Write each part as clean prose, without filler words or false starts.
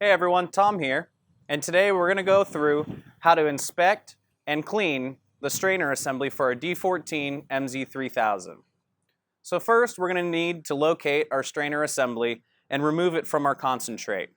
Hey everyone, Tom here, and today we're going to go through how to inspect and clean the strainer assembly for our D14MZ3000. So first we're going to need to locate our strainer assembly and remove it from our concentrate.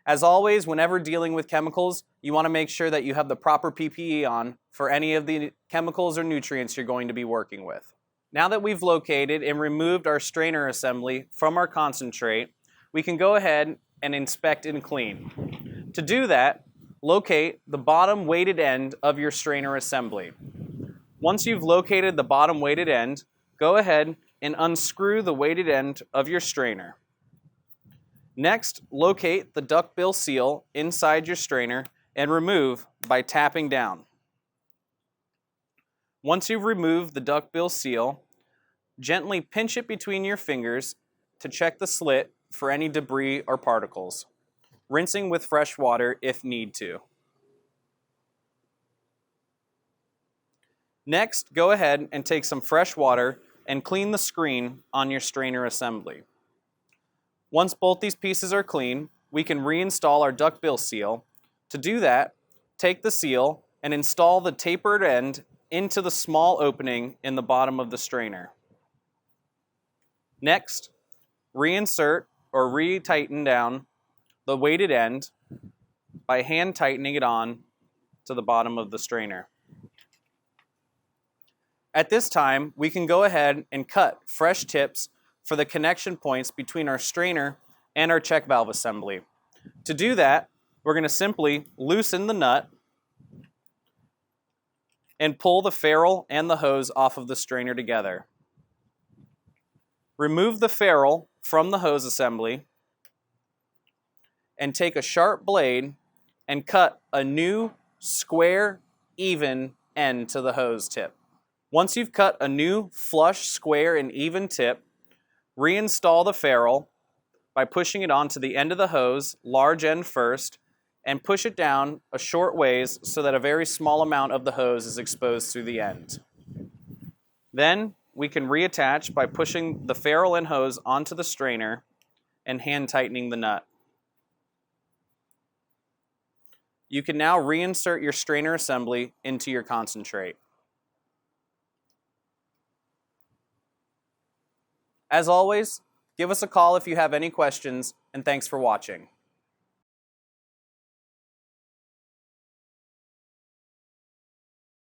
As always, whenever dealing with chemicals, you want to make sure that you have the proper PPE on for any of the chemicals or nutrients you're going to be working with. Now that we've located and removed our strainer assembly from our concentrate, we can go ahead and inspect and clean. To do that, locate the bottom weighted end of your strainer assembly. Once you've located the bottom weighted end, go ahead and unscrew the weighted end of your strainer. Next, locate the duckbill seal inside your strainer and remove by tapping down. Once you've removed the duckbill seal, gently pinch it between your fingers to check the slit for any debris or particles, rinsing with fresh water if need to. Next, go ahead and take some fresh water and clean the screen on your strainer assembly. Once both these pieces are clean, we can reinstall our duckbill seal. To do that, take the seal and install the tapered end into the small opening in the bottom of the strainer. Next, reinsert or re-tighten down the weighted end by hand tightening it on to the bottom of the strainer. At this time, we can go ahead and cut fresh tips for the connection points between our strainer and our check valve assembly. To do that, we're going to simply loosen the nut and pull the ferrule and the hose off of the strainer together. Remove the ferrule from the hose assembly and take a sharp blade and cut a new square, even end to the hose tip. Once you've cut a new flush, square, and even tip, reinstall the ferrule by pushing it onto the end of the hose, large end first, and push it down a short ways so that a very small amount of the hose is exposed through the end. Then we can reattach by pushing the ferrule and hose onto the strainer and hand tightening the nut. You can now reinsert your strainer assembly into your concentrate. As always, give us a call if you have any questions, and thanks for watching.